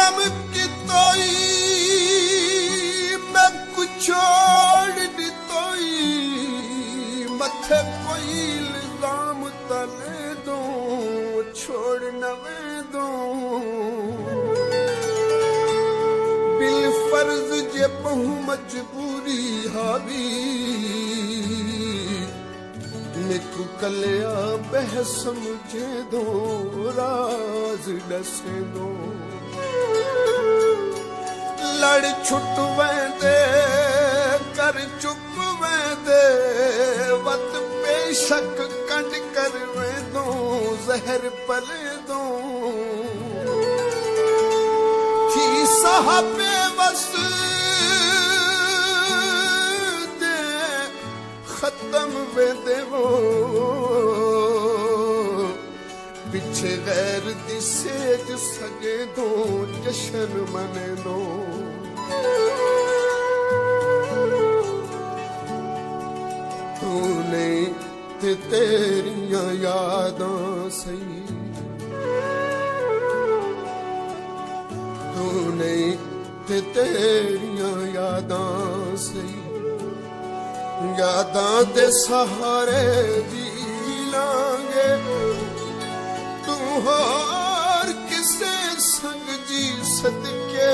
करम की तोई मैं कुछ छोड़ दी तोई मथे कोई इल्जाम तले दो छोड़ न दो बिल फर्ज जे बहु मजबूरी हावी मेकू कलिया बह समझे दो राज दसे दो लड़ छुट वेंदे कर चुक वेंदे वत बेशक कंड कर वेंदो जहर पले दो थी साहबे वस दे खत्म वेंदे वो पिछे गैर दी सेज सगे दो जशन मने दो तू नहीं ते तेरियां यादां सही तू नहीं ते तेरियां यादां सही यादां दे सहारे जी लांगे तू होर किसे संग जी सदके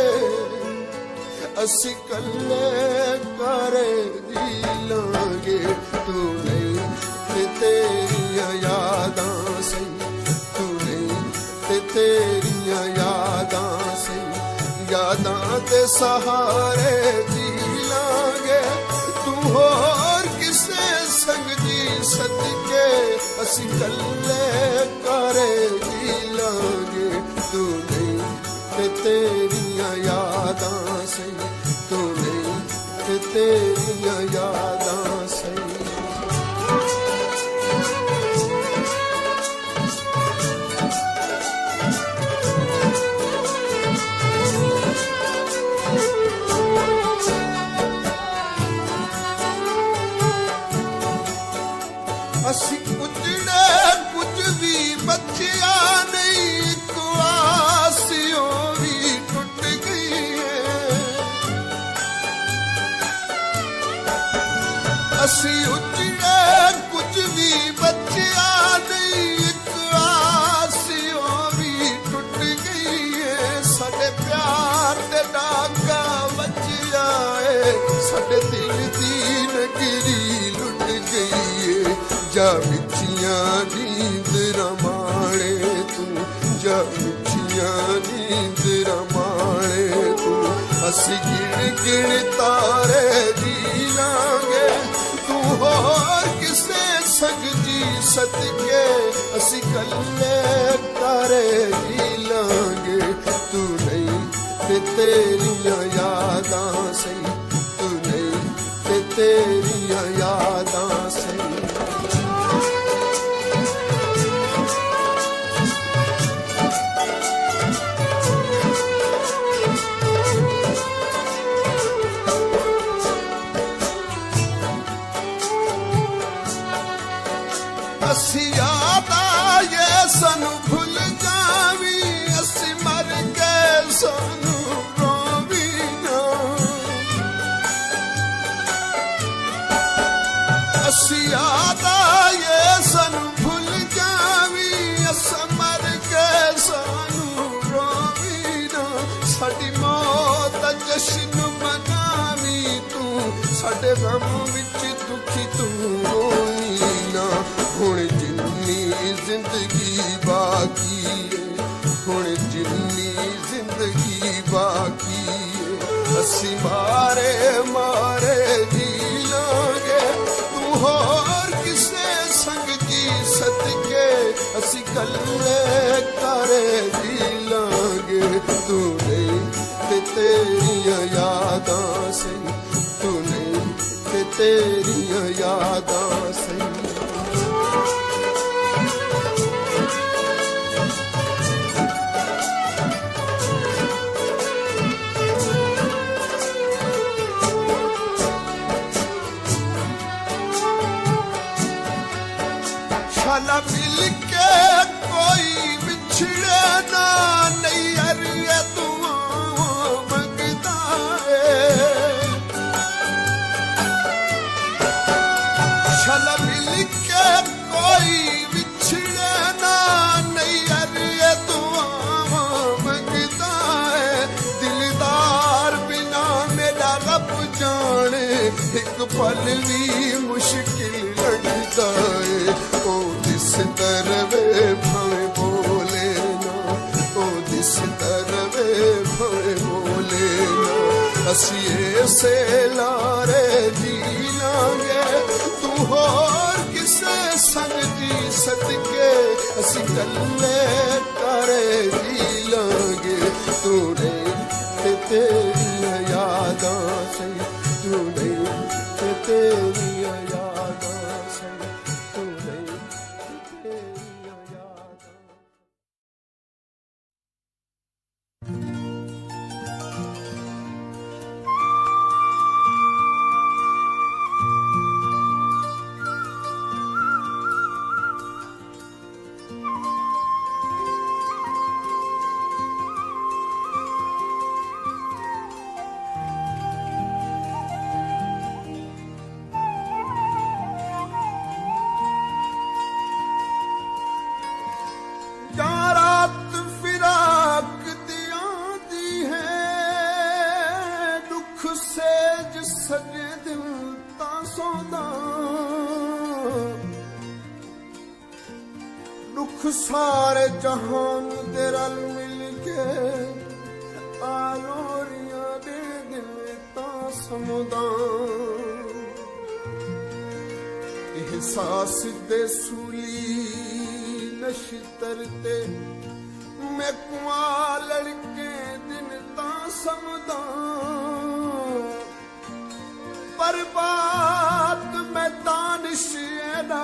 असी कल्ले करे जी लांगे तू नहीं ते तेरियां यादां सही तू नहीं ते तेरियां यादां सही यादां दे सहारे जी लांगे तू होर किसे संग जी सदके असी कल्ले करे जी लांगे तू नहीं ते तेरियां यादां सही तू नहीं ते तेरियां यादां सही असी उजड़े कुछ भी बचिया नहीं तो आसियों भी टूट गई है असी उजड़े कुछ भी बचिया नहीं तो आसियों भी टूट गई है साडे प्यार दे डाका बचिया है साडे दिल दी नगरी लुट गई है जा मिठियां नींद रमाणे तू जा मिठियां नींद रमाणे तू असी गिण गिण तारे जी लांगे तू होर किसे संग जी सदके असी कल्ले तारे जी लांगे तू नहीं ते तेरियां यादां सही तू नहीं ते तेरियां यादां सही असी याद आए सानू भुल जावी असी मर गए सानू रोवी ना असी याद आए सानू भुल जावी असी मर गए सानू रोवी ना साडी मौत दा जश्न मनावी तू साडे गम विच दुखी तू होई ना हुण जिन्नी जिंदगी बाकी है हुण जिन्नी जिंदगी बाकी है असी मारे मारे जी लांगे तू होर किसे संग जी सदके असी कल्ले करे जी लांगे तू नहीं ते तेरियां यादां सही तू नहीं ते तेरियां यादां सही शाला मिल के कोई बिछड़े ना नहीं अरे तू ਵੀ ਮੁਸ਼ਕਿਲ ਲੱਗਦਾ ਏ ਉਹ ਜਿਸ ਤਰਵੇ ਭਾਵੇਂ ਬੋਲੇ ਨਾ ਉਹ ਜਿਸ ਤਰਵੇ ਭਾਵੇਂ ਬੋਲੇ ਨਾ ਅਸੀਂ ਇਸੇ ਲਾਰੇ ਜੀ ਲਾਂਗੇ ਤੂੰ ਹੋਰ ਕਿਸੇ ਸੰਗ ਜੀ ਸਦਕੇ ਅਸੀਂ ਕੱਲੇ ਤਾਰੇ ਜੀ ਲਾਂਗੇ ਤੂੰ ਨਹੀਂ ਤੇ ਤੇਰੀਆਂ ਯਾਦਾਂ ਸਹੀ ਤੂੰ ਨਹੀਂ ਤੇ ਤੇਰੀਆਂ ਯਾਦਾਂ ਸਹੀ ਤੂੰ ਨਹੀਂ ਤੇ ਤੇਰੀਆਂ ਯਾਦਾਂ ਸਾਰੇ ਜਹਾਨ ਦੇ ਰਲ ਮਿਲ ਕੇ ਆਲੋਰੀਆਂ ਦੇ ਦਿਲ ਤਾਂ ਸਮੁਦਾ ਇਹਸਾਸ ਦੇ ਸੂਲੀ ਨਸ਼ਤਰ ਤੇ ਮੈਂ ਕੁਆ ਲੜਕੇ ਦਿਨ ਤਾਂ ਸਮੁਦਾ ਪਰ ਬਾਤ ਮੈਂ ਤਾਨਿਸ਼ ਨਾ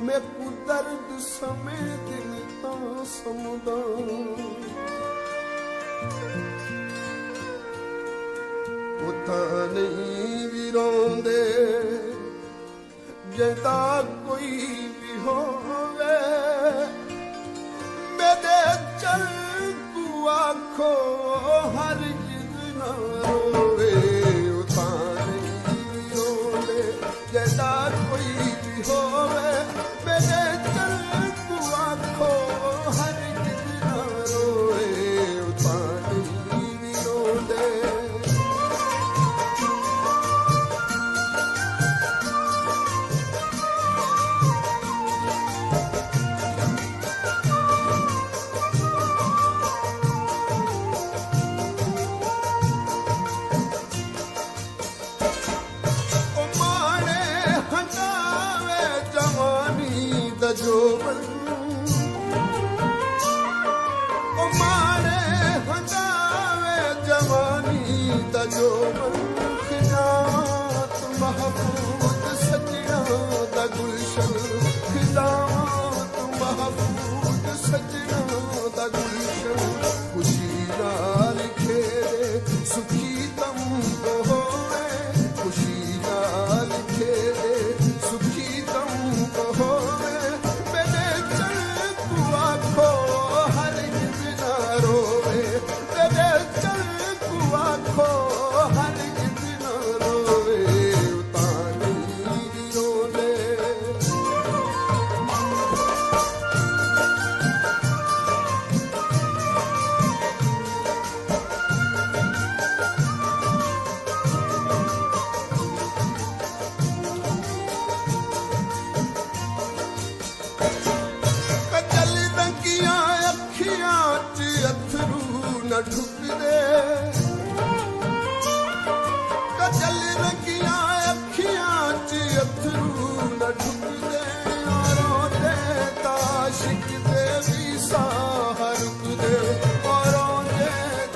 ਮੈਂ ਕੁਦਰਤ ਸਮੇਂ ਦਿਲ ਤਾਂ ਸਮੁਦਾ ਉਹ ਤਾਂ ਨਹੀਂ ਵੀ ਰੋਂਦੇ ਜਿਹਦਾ ਕੋਈ ਵੀ ਹੋਵੇ ਮੇਰੇ ਚਲ ਕੂ ਆਖੋ ਹਰ ਜਿਦ ਨਾ ਰੋਵੇ ਉਹ ਤਾਂ ਨਹੀਂ ਵੀ ਰੋਂਦੇ ਜਿਹਦਾ ਕੋਈ ਵੀ ਹੋਵੇ ਮੇਰੇ ਚਲ ਕੂ ਆਖੋ ਹਰ ਜਿਦ ਨਾ ਰੋਏ ਉਹ ਤਾਂ ਨਹੀਂ ਵੀ ਰੋਂਦੇ ਜੋਬਨ ਉਹ ਮਾਰੇ ਹੰਦਾਵੇ ਜਵਾਨੀ ਦਾ ਜੋਬਨ ਖਿਜਾਤ ਮਹਬੂਬ ਸਜਣਾ ਦਾ ਗੁਲਸ਼ਨ ਖਿਜਾਤ ਮਹਬੂਬ ਸਜਣਾ ਦਾ ਗੁਲਸ਼ਨ ਖੁਸ਼ੀ ਨਾਲ ਖੇੜੇ ਸੁਖੀ ਤਮ ਹੋਵੇ ਖੁਸ਼ੀ ਨਾਲ ਖੇੜੇ ਸੁਖੀ ਤਮ ਹੋਵੇ ਢੁੱਕਦੇ ਕਜਲ ਰੰਗੀਆਂ ਅੱਖੀਆਂ ਚ ਅੱਥਰੂ ਨਾ ਢੁੱਕਦੇ ਔਰੋਂ ਦੇ ਤਾਸ਼ਿਕ ਦੇ ਵੀ ਸਾਹ ਰੁਕਦੇ ਔਰੋਂ ਦੇ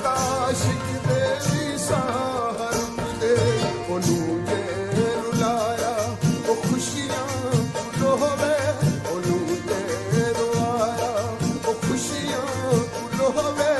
ਤਾਸ਼ਿਕ ਦੇ ਵੀ ਸਾਹ ਰੁਕਦੇ ਉਹਨੂੰ ਜੇ ਰੁਲਾਇਆ ਉਹ ਖੁਸ਼ੀਆਂ ਲੋਵੇ ਉਹਨੂੰ ਜੇ ਰੁਲਾਇਆ ਉਹ ਖੁਸ਼ੀਆਂ ਲੋਵੇ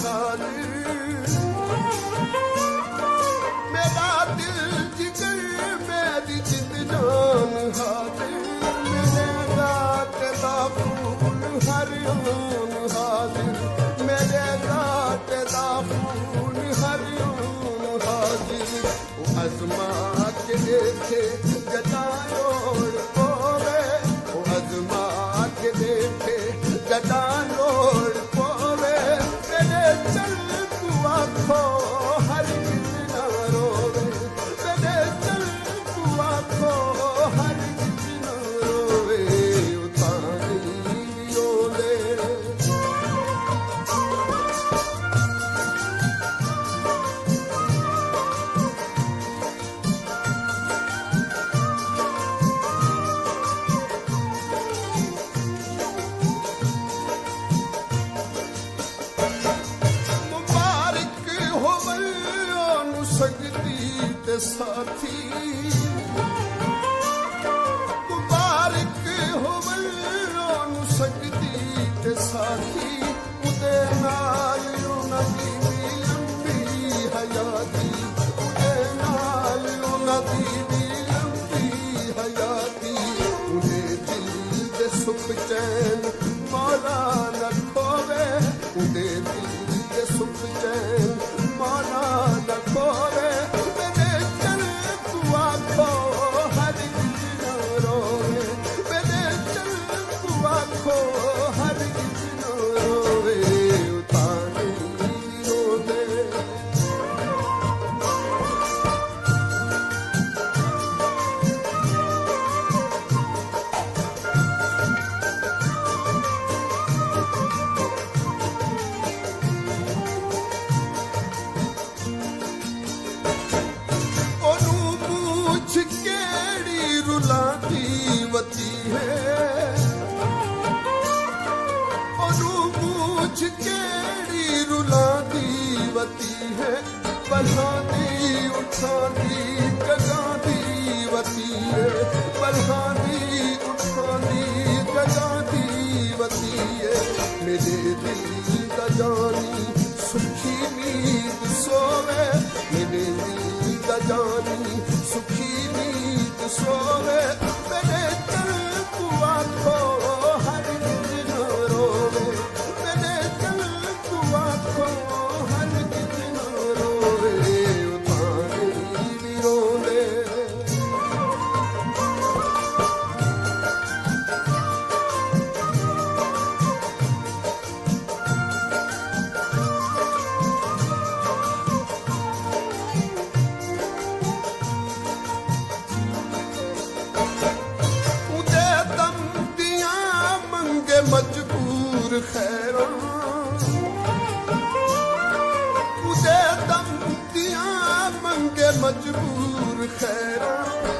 हाजिर मेरा दिल जिगर मेरी जिंद जान हाजिर मेरे गात दा फूल हर आन हाजिर मेरे गात दा फूल हर आन हाजिर अज़मा के देखे जदायोड़ पोवे अज़मा के देखे जदायोड़ पोवे तेरे चल तू आखो हर किस ना रोवे तेरे चल तू आखो हर किस ना रोवे उतारी रोले साथी मुबारक होवन सकदी ते साथी उदे नाल नदी लंबी हयाती उदे नाल नदी लंबी हयाती उदे दिल दे सुख चैन मौला न खोवे उदे दिल दे सुख चैन मौला न खोवे बल्हानी उठानी गगादी वती है बल्हानी उठानी गगादी वती है मेरे दिल का जानी सुखी नींद सोवे मेरे दिल का जानी सुखी नींद सोवे मेरे चल तू आखो हर दिन रोवे मेरे चल तू आखो मजबूर खैरों मुझे दम दिया मंगे मजबूर खैरों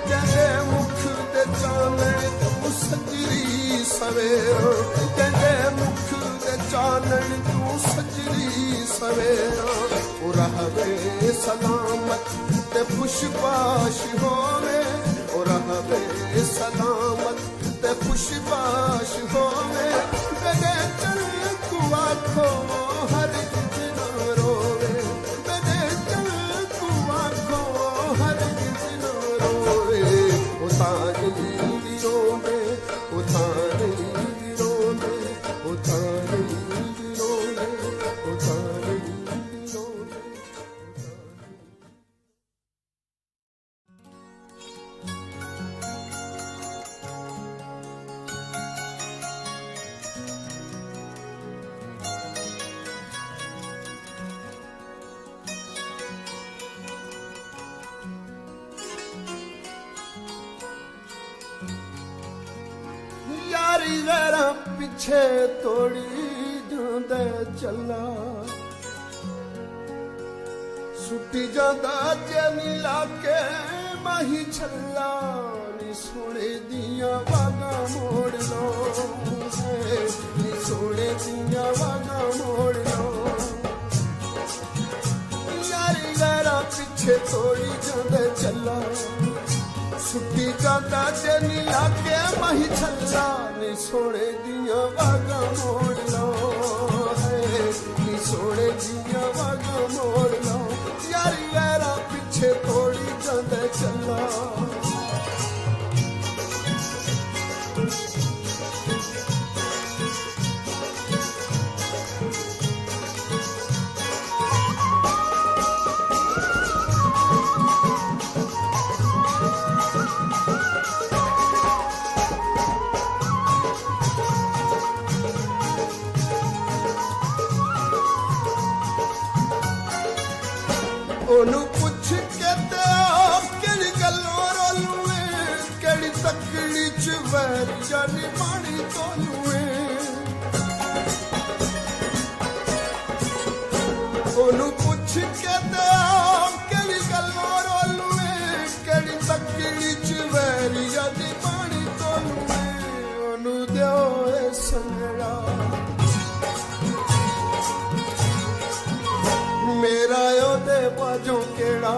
तेरे मुख दे चाने तू सजरी सवेरों तेरे मुख दे चाने तू सजरी सवेरों रहवे सलामत ते खुशबाश होवे रहवे सलामत ते खुशबाश होवे मेरे चल तू आखो हर दिन रोवे मेरे चल तू आखो हर दिन रोवे उतारी रोवे उतारी रोवे उतारी रोवे उतारी रोवे जरा पिछे तोड़ी जांदा चला सुटी जांदा जनी लाके माही छल्ला नी सोने दिया वागा मोड़ लो नी सोने दिया वागा मोड़ लो यारी जरा पिछे तोड़ी जांदा चला सुटी जांदा जनी लाके माही छल्ला नी सोने दिया वागा मोड़ लो नी सोने दिया ओनू पुछ के ते केड़ी गल्लों रोलूए केड़ी तकड़ी च वैर जानी पानी तोलूए ओनू पुछ के ते केड़ी गल्लों रोलूए केड़ी तकड़ी च वैर जानी पानी तोलूए ओनू दियो ए संगड़ा मेरा ओदे बाजों केड़ा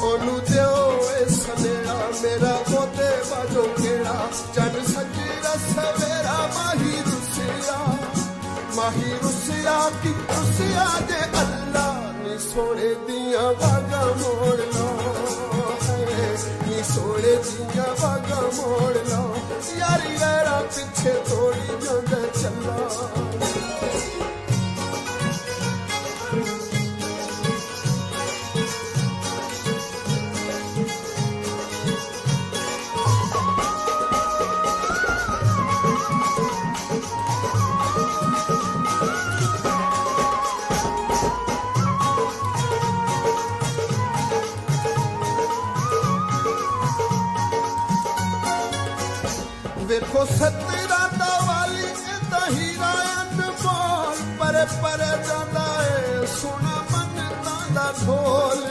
ओनू दियो ए सनेड़ा मेरा ओदे बाजों केड़ा चन सजीरा सवेरा माही रुसिया की रुसिया दे अल्लाह नी सोने दिया वागा मोड़ लो नी सोने दिया वागा मोड़ लो यारी यारा पीछे थोड़ी जंदे चला देखो सतरा दा वाली एदा हीरा अनमोल परे परे जांदा ए सोना मन दा ढोल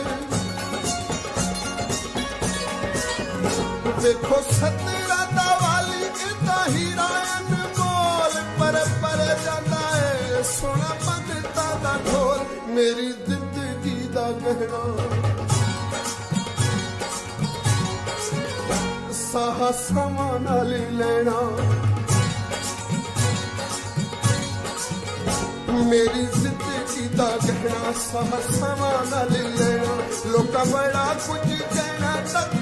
देखो सतरा दा वाली एदा हीरा अनमोल परे परे जांदा ए सोना मन दा ढोल मेरी जिंदगी दा गहना साहा समान ली लेना मेरी जिंदगी दा गहना साहा समान ली लेना लोका बड़ा कुछ कहना तक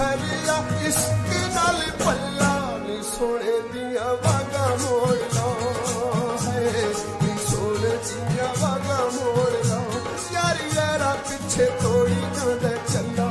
फरिया इश्क नाल पल्ला नी सोने दिया वागा मोड़ लो नी सोने दिया वागा मोड़ लो यारी यारा पीछे थोड़ी जांदे चला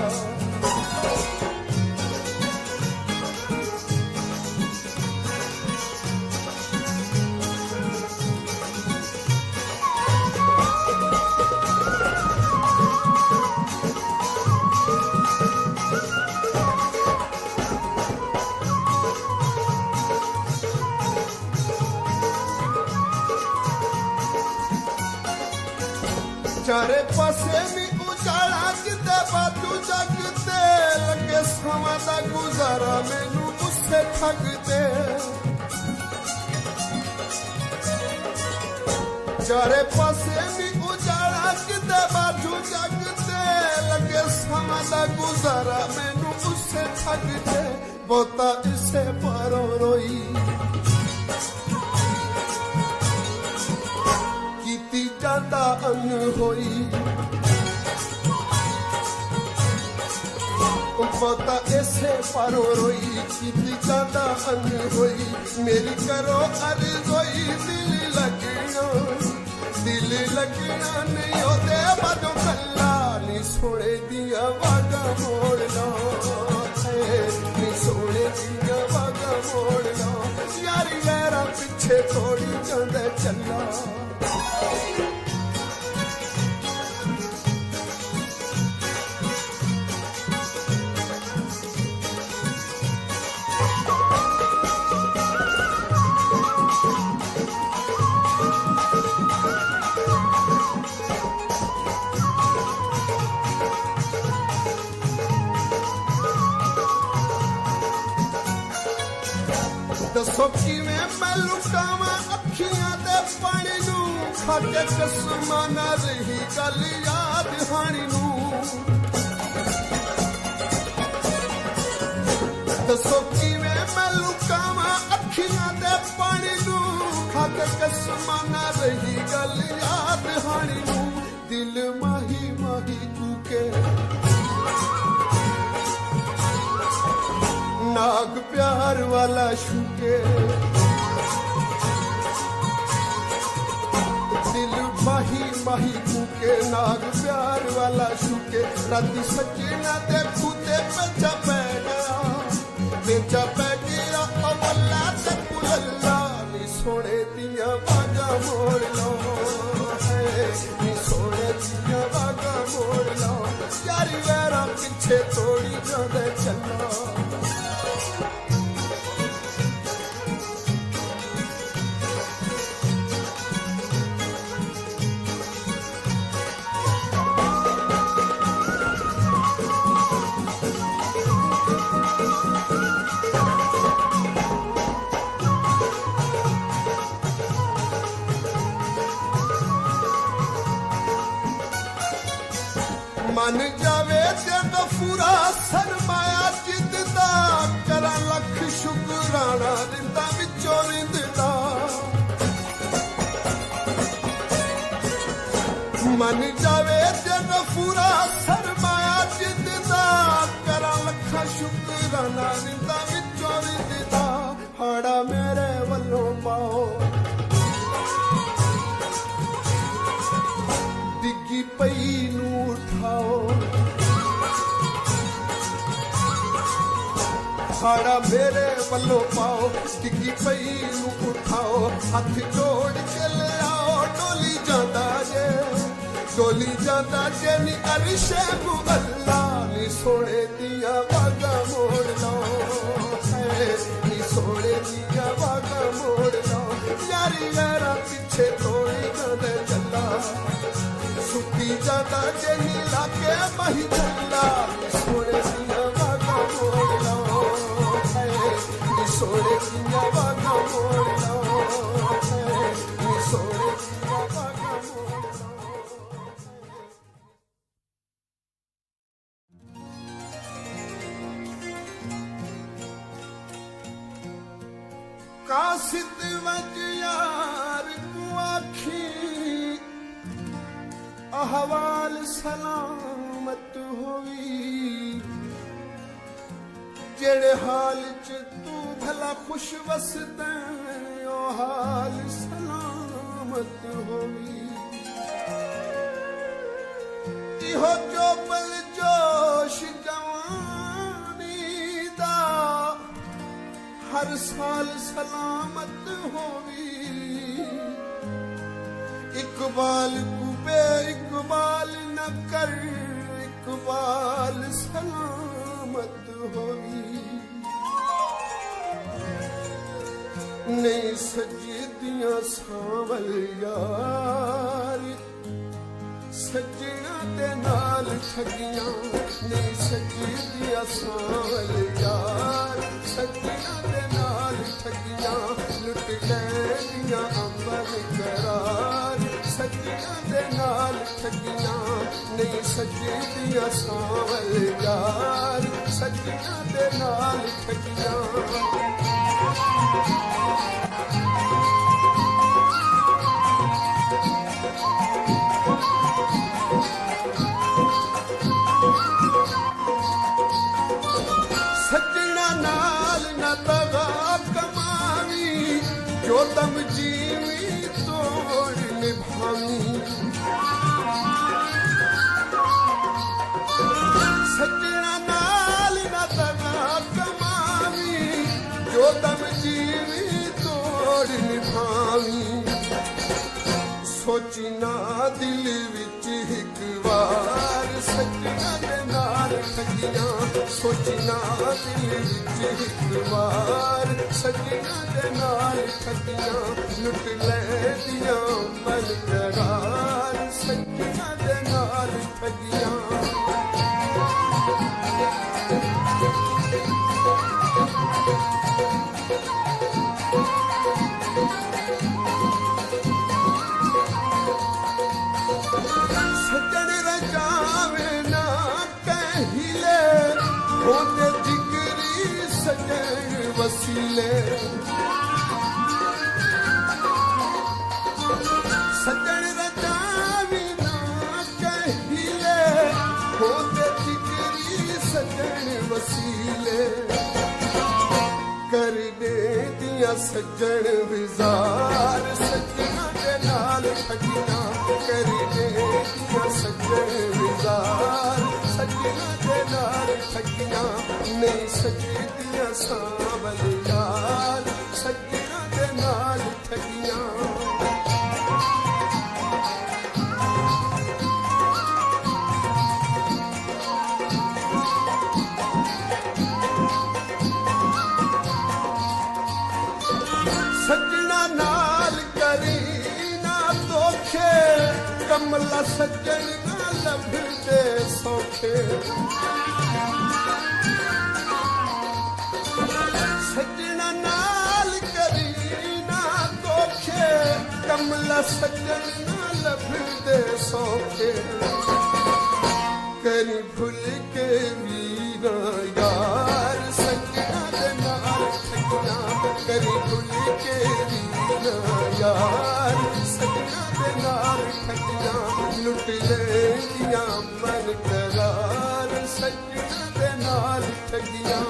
चारे पासे भी उजाड़ा किते बाजू जगते लगे समा दा गुजारा मैनू उससे ठगते चारे पासे भी उजाड़ा किते बाजू जगते लगे समा दा गुजारा मैनू उससे ठगते बहुता इसे पारों रोई जाता अन होई बहुता ऐसे पारो रोई की जाता अन होई मेरी करो अर्ज़ोई दिल लगना नहीं होते बाजों कल्ला नी सोने दिया वागा मोड़ लो नी सोने दिया वागा मोड़ लो यारी यारा पीछे थोड़ी जांदे चला दसो किवें मैं लुटावां अखियां दे पानी नूं खाके कसमां ना रही गल याद हानी नूं दसो किवें मैं लुटावां अखियां दे पानी नूं खाके कसमां ना रही गल याद हानी नूं दिल माही माही कूके नाग प्यार वाला शुके दिल माही माही कूके नाग प्यार वाला शुके राती सजना दे खूते बेचा पै गया अवला ते कुलल्ला नी सोने दिया बागा मोड़ लो नी सोने दिया बागा मोड़ लो यारी वैरा पीछे थोड़ी ज्यादा चलो मन जावे ते दफूरा सरमाया जिंदा करा लख शुकराना रिंदा विचों रिंदा मन जावे ते दफूरा सरमाया जिंदा करा लख शुकराना रिंदा विचों रिंदा हाड़ा मेरे वल्लों पाओ डिग्गी पई नू उठाओ हाड़ा मेरे वल्लों पाओ डिग्गी पई नू उठाओ हथ जोड़ के ले आओ डोली जांदा जे नी अरिशे मुअल्ला नी सोने दिया बागा मोड़ लो नी सोने दिया बागा मोड़ लो यारी यारा पीछे थोड़ी गदे चला सुती जाता जेनी लाके मही चला सोने दिया बागा मोड़ लो सोने दिया बागा मोड़ लो सोने दिया बागा मोड़ लो कासिद वज यार को आखी अहवाल सलामत होवी जेड़े हाल च तू भला खुश वसदा ओ हाल सलामत होवी इहो जो बल जोश जवानी दा हर साल सलामत होवी इकबाल कुबे इकबाल न कर इकबाल सलामत होवी नहीं सजदियां सावल यार सजना दे नाल ठगियां नहीं सजदियां सावल यार सजना दे नाल ठगियां लुट लैंदियां अंबर करार सजना दे नाल ठगियां नहीं सजदियां सावल यार सजना दे नाल ठगियां सजना नाल न तगा कमावी जो तम जीवी तोड़ निभावी सजना नाल न तगा कमावी जो तम जीवी तोड़ निभावी सोची ना दिल विच एक बार सजना दे नाल ठगियां सोची ना दिल विच एक बार सजना दे नाल ठगियां लुट लैंदियां मन करार सजना दे नाल ठगियां सजन रजावे ना कहिले होते जिगरी सजन वसीले सजन रजावे ना कहिले होते जिगरी सजन वसीले कर दे दिया सजन विजार सजना दे नाल ठगियां कर दे दिया सजन विजार सजना दे नाल ठगियां नहीं सजदियां सावल यार सजना दे नाल ਠੱਗੀਆਂ। ਸੱਜਣਾ ਨਾਲ ਕਰੀ ਨਾ ਧੋਖੇ, ਕਮਲਾ ਸੱਜਣ ਨਾ ਲੱਭਦੇ ਸੌਖੇ। ਸੱਜਣਾ ਨਾਲ ਕਰੀ ਨਾ ਧੋਖੇ, ਕਮਲਾ ਸੱਜਣ ਨਾ ਲੱਭਦੇ ਸੌਖੇ। ਕਰੀ ਭੁੱਲ ਕੇ ਵੀ ਨਾ ਯਾਰ ਸੱਜਣਾ ਦੇ ਨਾਲ ਠੱਗੀਆਂ। ਕਰੀ ਭੁੱਲ ਕੇ ਵੀ ਨਾ ਯਾਰ ਸੱਜਣਾ ਦੇ ਨਾਲ ਠੱਗੀਆਂ। ਲੁੱਟ ਲੈਂਦੀਆਂ ਮਨ ਕਰਾਰ ਸੱਜਣਾ ਦੇ ਨਾਲ ਠੱਗੀਆਂ।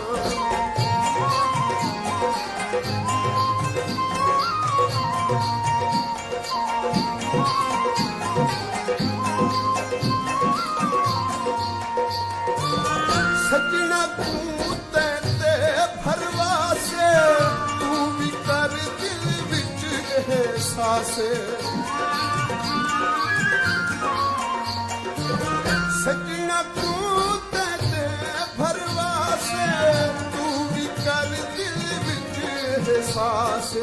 ਸੱਜਣਾ ਤੂੰ ਤੇ ਭਰਵਾਸੇ, ਤੂੰ ਵੀ ਕਰ ਦਿਲ ਵਿੱਚ ਅਹਿਸਾਸ। ਸੱਜਣਾ ਤੂੰ ਤੇ ਭਰਵਾਸੇ, ਤੂੰ ਵੀ ਕਰ ਦਿਲ ਵਿੱਚ ਅਹਿਸਾਸ।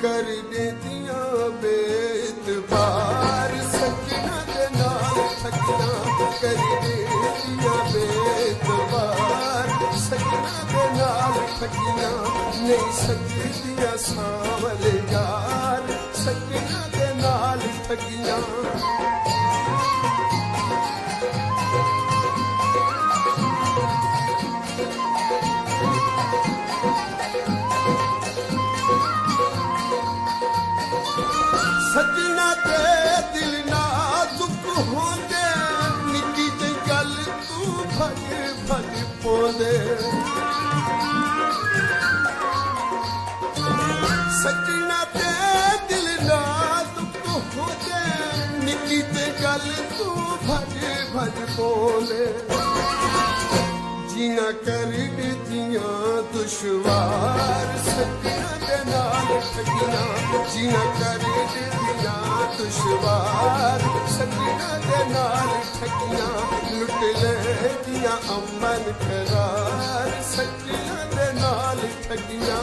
ਕਰ ਦੇਦੀਆਂ ਬੇਇਤਬਾਰ ਸੱਜਣਾ ਦੇ ਨਾਲ ਠੱਗੀਆਂ। ਕਰ ਦੇਦੀਆਂ ਬੇਇਤਬਾਰ ਸੱਜਣਾ ਦੇ ਨਾਲ ਠੱਗੀਆਂ। ਨਹੀਂ ਸਕਦੀਆਂ ਸਾਵਲ ਯਾਰ ਸੱਜਣਾ ਦੇ ਨਾਲ ਠੱਗੀਆਂ। ਸੱਜਣਾ ਤੇ ਦਿਲ ਨਾਜ਼ੁਕ ਹੁੰਦੇ, ਨਿੱਕੀ ਜਿਹੀ ਗੱਲ ਤੂੰ ਭੱਜ ਭੱਜ ਪਾਉਂਦੇ। ਸੱਜਣਾ ਤੇ ਦਿਲ ਨਾਜ਼ੁਕ ਹੁੰਦੇ, ਨਿੱਕੀ ਜਿਹੀ ਗੱਲ ਤੂੰ ਭੱਜ ਭੱਜ ਪਾਉਂਦੇ। ਜੀਣਾ ਕਰ ਦਿੱਤੀਆਂ ਦੁਸ਼ਵਾਰ ਸੱਜਣਾ ਦੇ ਨਾਲ ਠੱਗੀਆਂ। ਜੀਣਾ ਕਰ ਦਿੱਤੀਆਂ ਦੁਸ਼ਵਾਰ ਸੱਜਣਾ ਦੇ ਨਾਲ ਠੱਗੀਆਂ। ਲੁੱਟ ਲੈਂਦੀਆਂ ਅਮਨ ਕਰਾਰ ਸੱਜਣਾ ਦੇ ਨਾਲ ਠੱਗੀਆਂ।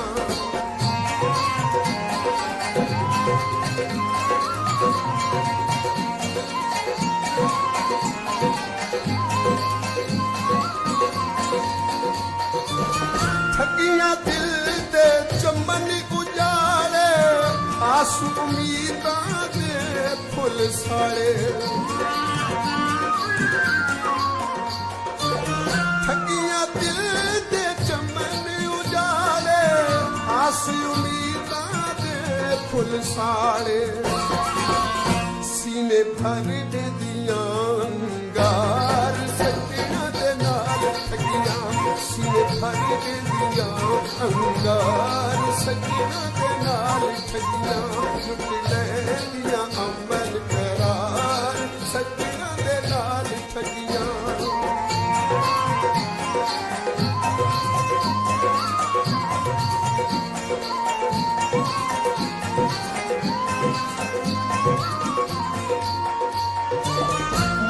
ਠੱਗੀਆਂ ਦਿਲ ਦੇ ਚਮਨ ਉਜਾੜੇ, ਆਸੂ ਉਮੀਦਾਂ ਦੇ ਫੁੱਲ ਸਾੜੇ। ਠੱਗੀਆਂ ਦਿਲ ਦੇ ਚਮਨ ਉਜਾੜੇ, ਆਸੂ ਉਮੀਦਾਂ ਦੇ ਫੁੱਲ ਸਾੜੇ। ਸੀਨੇ ਭਰ ਦੀਆਂ ਅੰਗਾਰ ਸੱਜਣਾ ਦੇ ਨਾਲ ਠੱਗੀਆਂ। ਸੀਨੇ ਭਰ ਦੀਆਂ ਅੰਗਾਰ ਸੱਜਣਾ ਦੇ ਨਾਲ ਠੱਗੀਆਂ। ਲੁੱਟ ਲੈਂਦੀਆਂ ਅਮਨ ਕਰਾਰ ਸੱਜਣਾ ਦੇ ਨਾਲ ਠੱਗੀਆਂ।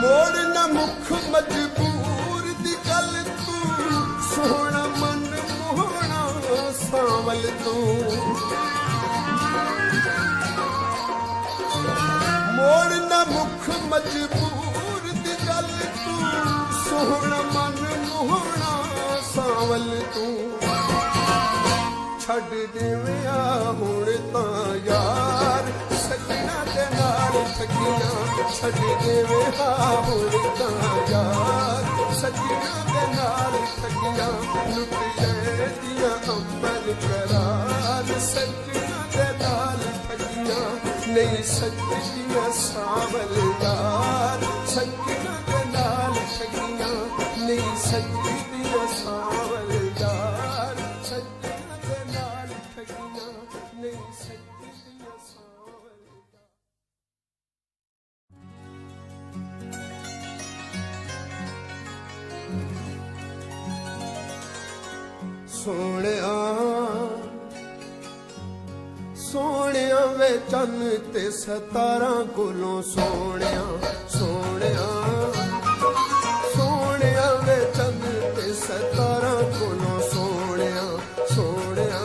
ਮੋੜ ਨਾ ਮੁੱਖ ਮਜਬੂਰ ਦੀ ਗੱਲ ਤੂੰ, ਸੋਹਣਾ ਮਨ ਮੋਹਣਾ ਸਾਵਲ ਤੂੰ। ਮੋੜ ਨਾ ਮੁੱਖ ਮਜਬੂਰ ਦੀ ਗੱਲ ਤੂੰ, ਸੋਹਣਾ ਮਨ ਮੋਹਣਾ ਸਾਵਲ ਤੂੰ। ਛੱਡ ਦੇਵਿਆ ਹੁਣ ਤਾਂ ਯਾਰ ਸੱਜਣਾ ਦੇ ਨਾਲ ਠੱਗੀਆਂ। ਛੱਡ ਦੇਵਿਆ ਹੁਣ ਤਾਂ ਯਾਰ ਸੱਜਣਾ ਦੇ ਨਾਲ ਠੱਗੀਆਂ। ਲੁੱਟ ਲੈਂਦੀਆਂ ਅਮਨ ਕਰਾਰ ਸੱਜਣਾ ਦੇ ਨਾਲ ਠੱਗੀਆਂ। ਨਹੀਂ ਸੱਜਦੀਆਂ ਸਾਵਲ ਯਾਰ ਸੱਜਣਾ ਦੇ ਨਾਲ ਠੱਗੀਆਂ। ਨਹੀਂ ਸੱਜਦੀਆਂ ਸਾਵਲ ਯਾਰ ਸੱਜਣਾ ਦੇ ਨਾਲ ਠੱਗੀਆਂ। ਨਹੀਂ ਸੱਜਦੀਆਂ ਸਾਵਲ ਸੋਹਣਿਆ ਸੋਹਣਿਆ ਵੇ ਚੰਨ ਤੇ ਸਤਾਰਾਂ ਕੋਲੋਂ ਸੋਹਣਿਆ ਸੋਹਣਿਆ ਸੋਹਣਿਆ ਵੇ ਚੰਨ ਤੇ ਸਤਾਰਾਂ ਕੋਲੋਂ ਸੋਹਣਿਆ ਸੋਹਣਿਆ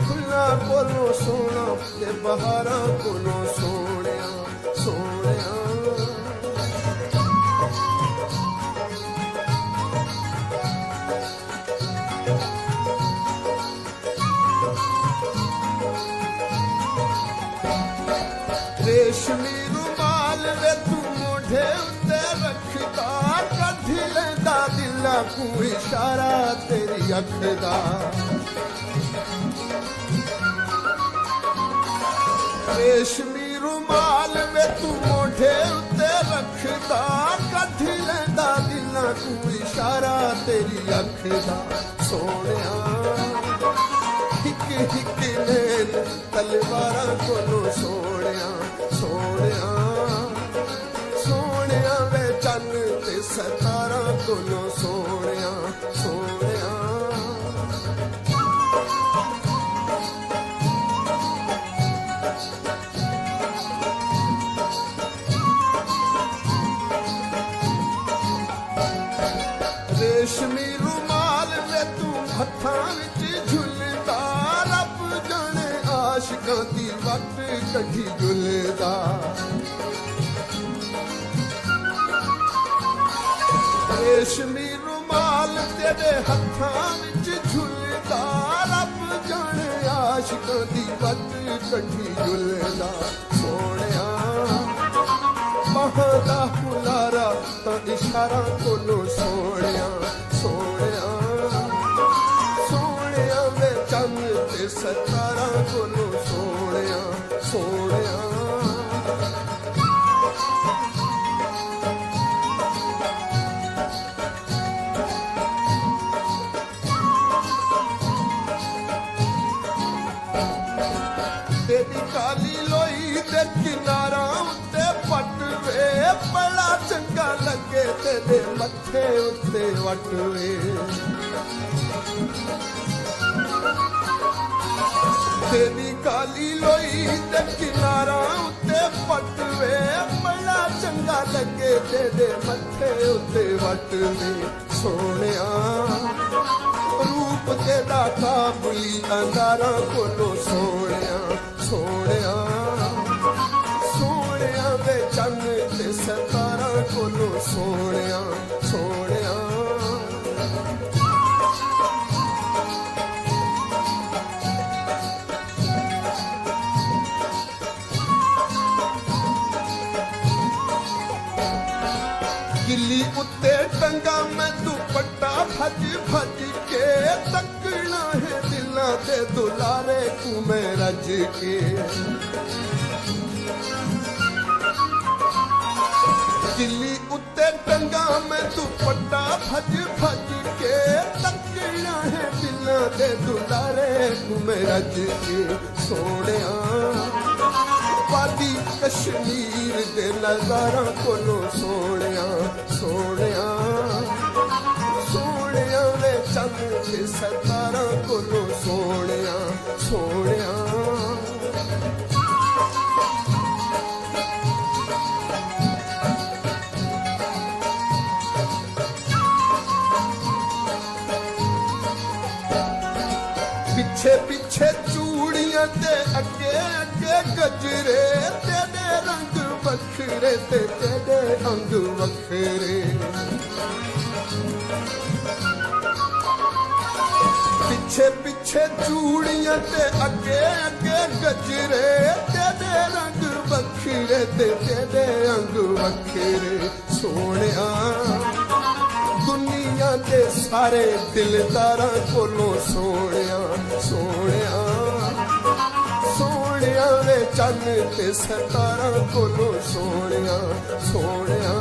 ਫੁੱਲਾਂ ਕੋਲੋਂ ਸੋਹਣਾ ਤੇ ਬਹਾਰਾਂ ਕੋਲੋਂ ਸੋਹਣਿਆ ਸੋਹਣਿਆ ਰੇਸ਼ਮੀ ਰੁਮਾਲ ਵੇ ਤੂੰ ਮੋਢੇ ਉੱਤੇ ਰੱਖਦਾ ਕੱਢ ਲੈਂਦਾ ਦਿਲਾਂ ਨੂੰ ਇਸ਼ਾਰਾ ਤੇਰੀ ਅੱਖ ਦਾ ਰੇਸ਼ਮੀ ਰੁਮਾਲ ਵੇ ਤੂੰ ਮੋਢੇ ਉੱਤੇ ਰੱਖਦਾ ਕੱਢ ਲੈਂਦਾ ਦਿਲਾਂ ਨੂੰ ਇਸ਼ਾਰਾ ਤੇਰੀ ਅੱਖ ਦਾ ਸੋਹਣਿਆ ਹਿੱਕ ਹਿੱਕ ਨੈਣ ਤਲਵਾਰਾਂ ਕੋਲੋਂ ਸੋਹਣਿਆ ਸੋਹਣਿਆ ਸੋਹਣਿਆ ਵੇ ਚੰਨ ਤੇ ਸਤਾਰਾਂ ਕੋਲੋਂ ਸੋਹਣਿਆ ਸੋਹਣਿਆ ਰੇਸ਼ਮੀ ਰੁਮਾਲ ਵੇ ਤੂੰ ਹੱਥਾਂ ਵਿੱਚ ਝੁੱਲਦਾ ਰੱਬ ਜਾਣੇ ਆਸ਼ਿਕਾਂ ਦੀ ਵੱਟ ਕੱਢੀ ਝੁੱਲਦਾ ਰੇਸ਼ਮੀ ਰੁਮਾਲ ਤੇਰੇ ਹੱਥਾਂ ਵਿੱਚ ਝੁੱਲਦਾ ਰੱਬ ਜਾਣੇ ਆਸ਼ਿਕਾਂ ਦੀ ਵੱਟ ਕੱਢੀ ਝੁੱਲਦਾ ਸੋਹਣਿਆ ਬਾਹਾਂ ਦਾ ਹੁਲਾਰਾ ਤਾਂ ਇਸ਼ਾਰਾ ਕੋਲੋਂ ਸੋਹਣਿਆ ਸੋਹਣਿਆ ਸੋਹਣਿਆ ਵੇ ਚੰਨ ਤੇ ਸਤਾਰਾਂ ਕੋਲੋਂ ਸੋਹਣਿਆ ਸੋਹਣਿਆ ਤੇਰੀ ਕਾਲੀ ਲੋਈ ਦੇ ਕਿਨਾਰਾਂ ਉੱਤੇ ਪੱਟ ਵੇ ਬੜਾ ਚੰਗਾ ਲੱਗੇ ਤੇਰੇ ਮੱਥੇ ਉੱਤੇ ਵੱਟ ਵੇ ਤੇਰੀ ਕਾਲੀ ਲੋਈ ਦੇ ਕਿਨਾਰਾਂ ਉੱਤੇ ਪੱਟ ਵੇ ਬੜਾ ਚੰਗਾ ਲੱਗੇ ਤੇਰੇ ਮੱਥੇ ਉੱਤੇ ਵੱਟ ਵੇ ਸੋਹਣਿਆ ਰੂਪ ਤੇਰਾ ਕਾਬੁਲੀ ਅੰਦਾਰਾਂ ਕੋਲੋਂ ਸੋਹਣਿਆ ਸੋਹਣਿਆ ਸੋਹਣਿਆ ਵੇ ਚੰਨ ਤੇ ਸਤਾਰਾਂ ਕੋਲੋਂ ਸੋਹਣਿਆ ਸੋਹਣਿਆ ਗਿੱਲੀ ਉੱਤੇ ਟੰਗਾ ਮੈਂ ਦੁਪੱਟਾ ਭੱਜ ਭੱਜ ਕੇ ਤੱਕਣਾ ਹੈ ਦਿਲਾਂ ਦੇ ਦੁਲਾਰੇ ਤੂੰ ਮੈਂ ਰੱਜ ਕੇ ਗਿੱਲੀ ਉੱਤੇ ਟੰਗਾ ਮੈਂ ਦੁਪੱਟਾ ਭੱਜ ਭੱਜ ਕੇ ਤੱਕਣਾ ਹੈ ਦਿਲਾਂ ਦੇ ਦੁਲਾਰੇ ਤੂੰ ਮੈਂ ਰੱਜ ਕੇ ਸੋਹਣਿਆ ਵਾਦੀ ਕਸ਼ਮੀਰ ਦੇ ਨਜ਼ਾਰਾਂ ਕੋਲੋਂ ਸੋਹਣਿਆ ਸੋਹਣਿਆ ਸੋਹਣਿਆ ਵੇ ਚੰਨ ਤੇ ਸਤਾਰਾਂ ਕੋਲੋਂ ਸੋਹਣਿਆ ਸੋਹਣਿਆ ਪਿੱਛੇ ਪਿੱਛੇ ਚੂੜੀਆਂ ਤੇ ਅੱਗੇ ਅੱਗੇ ਗਜਰੇ ਤੇਰੇ ਰੰਗ ਵੱਖਰੇ ਤੇ ਤੇਰੇ ਅੰਗ ਵੱਖਰੇ ਪਿੱਛੇ ਪਿੱਛੇ ਚੂੜੀਆਂ ਤੇ ਅੱਗੇ ਅੱਗੇ ਗਜਰੇ ਤੇਰੇ ਰੰਗ ਵੱਖਰੇ ਤੇ ਤੇਰੇ ਅੰਗ ਵੱਖਰੇ ਸੋਹਣਿਆ ਦੁਨੀਆ ਦੇ ਸਾਰੇ ਦਿਲਦਾਰਾਂ ਕੋਲੋਂ ਸੋਹਣਿਆ ਸੋਹਣਿਆ ਸੋਹਣਿਆ ਵੇ ਚੰਨ ਤੇ ਸਤਾਰਾਂ ਕੋਲੋਂ ਸੋਹਣਿਆ ਸੋਹਣਿਆ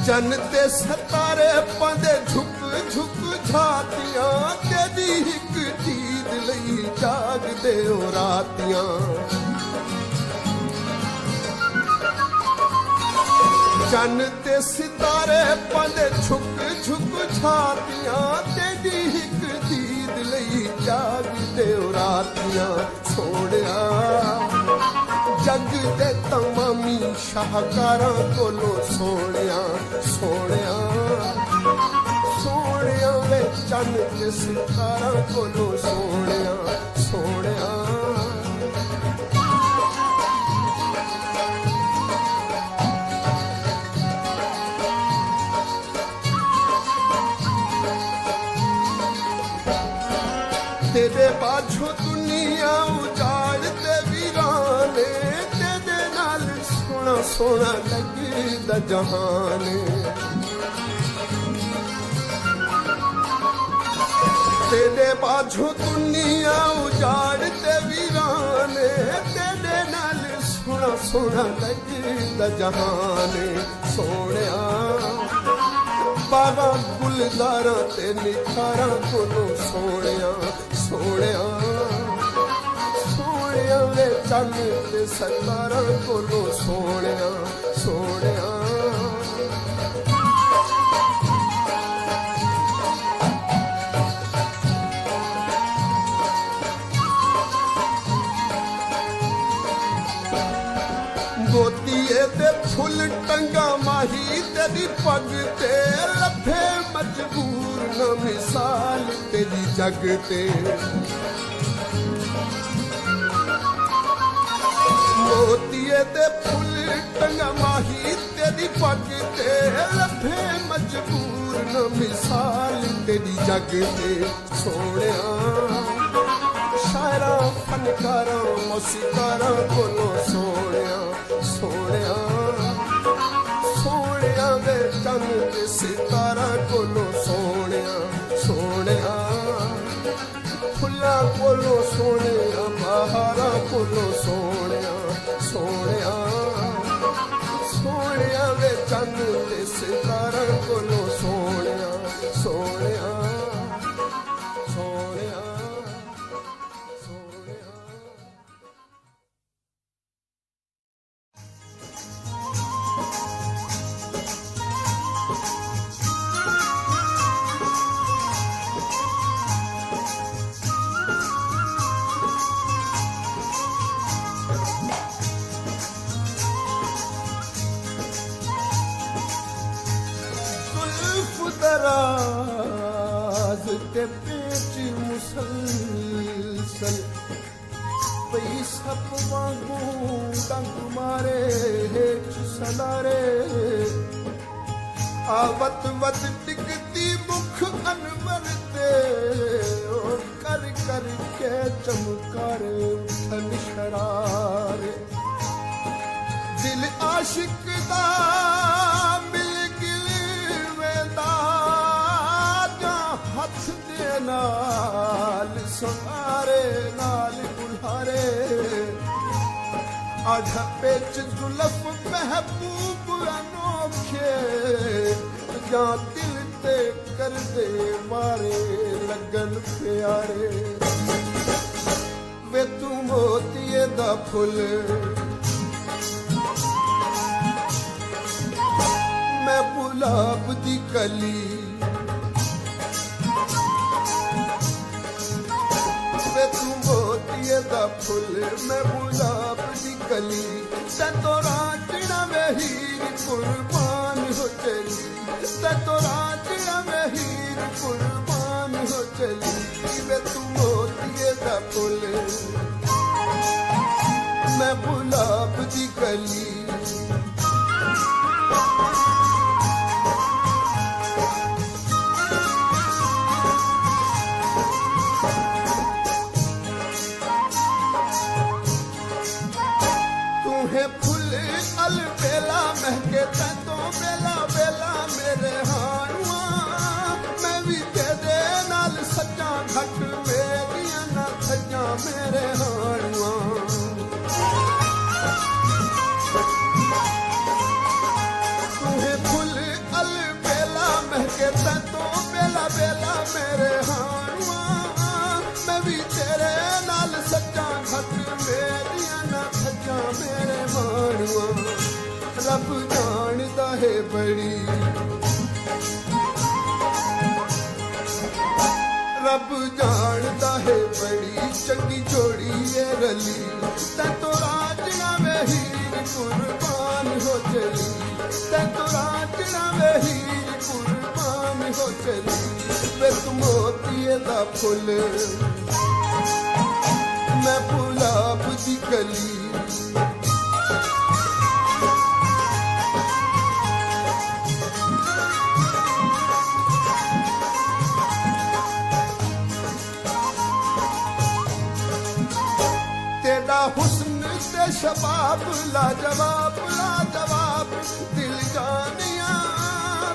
ਚੰਨ ਤੇ ਸਤਾਰੇ ਪਾਂਦੇ ਝੁਕ ਝੁਕ ਝਾਤੀਆਂ ਤੇਰੀ ਇੱਕ ਦੀਦ ਲਈ ਜਾਗਦੇ ਹੋ ਰਾਤੀਆਂ ਚੰਨ ਤੇ ਸਿਤਾਰੇ ਪਾਉਂਦੇ ਛੁਕ ਛੁਕ ਛਾਤੀਆਂ, ਤੇਰੀ ਇੱਕ ਦੀਦ ਲਈ ਜਾਗਦੇ ਉਹ ਰਾਤੀਆਂ। ਸੋਹਣਿਆ ਜੱਗ ਦੇ ਤਮਾਮੀ ਸ਼ਾਹਕਾਰਾਂ ਕੋਲੋਂ ਸੋਹਣਿਆ, ਸੋਹਣਿਆ ਸੋਹਣਿਆ ਵੇ ਚੰਨ ਤੇ ਸਿਤਾਰਾਂ ਕੋਲੋਂ ਸੋਹਣਿਆ, ਸੋਹਣਿਆ। तेरे बाझो दुनिया उजाड़ ते वीराने, तेरे नाल सोना सोना लगदा जहान। तेरे बाझो दुनिया उजाड़ ते वीराने, तेरे नाल सोना सोना लगदा जहान। सोहणिया बागा गुलदारां ते निखारां कोलों सोहणिया, सोहणिया सोहणिया वे चन्न ते सितारां कोलों सोहणिया, सोहणिया। मोतीए दे फुल टंगा माही तेरी पग ते, लफे मजबूर न मिसाल तेरी जग ते। मोतीए दे फुल टंगा माही तेरी पग ते, लफे मजबूर न मिसाल तेरी जग ते। सोहणिया शायरां फनकारां मौसीकारां कोलों सोहणिया, सोहणिया सोहणिया वे चन्न ते सितारां कोलों सोहणिया, सोहणिया। फुल्लां कोलों सोहणिया बहारां कोलों सोहणिया, सोहणिया सोहणिया वे चन्न ते सितारां कोलों सोहणिया, सोहणिया सोहणिया। दराज के पेच मुसलसल पई सप वांगू डंग मारे हेठ सलारे। आवत वत टिकती मुख अनवर ते, ओ कर कर के चमकारे उठन शरारे। दिल आशिक दा हथ दे नाल संगारे नाल बुल्हारे। अढ़पे च जुल्फ महबूब अनोखे, जां दिल ते कर दे मारे लगन प्यारे। वे तू मोतीए दा फुल मैं गुलाब दी कली। तू मोतीए दा फुल मैं गुलाब दी कली, ते तोरा चिड़ा में हीर कुर्बान हो चली, ते तोरा चिड़ा में हीर कुर्बान हो चली। वे तू मोतीए दा फुल मैं गुलाब दी कली। अलबेला महके तैतो बेला बेला मेरे हारुआ। मैं भी तेरे नाल सजा घट मेरिया ना थजा मेरे हारुआ। तुहे फुल अलबेला महके तैतो बेला बेला मेरे हारुआ। मैं भी तेरे नाल सजा घट मेरिया ना थजा मेरे हारुआ। रब जानदा है बड़ी रब जानदा है बड़ी चंगी जोड़ी ये रली ते तो राजना में हीर कुर्बान हो चली ते तो राजना में हीर कुर्बान हो चली वे तुम मोतिये दा फुल मैं गुलाब दी कली हुस्न से शबाब लाजवाब लाजवाब दिल जानिया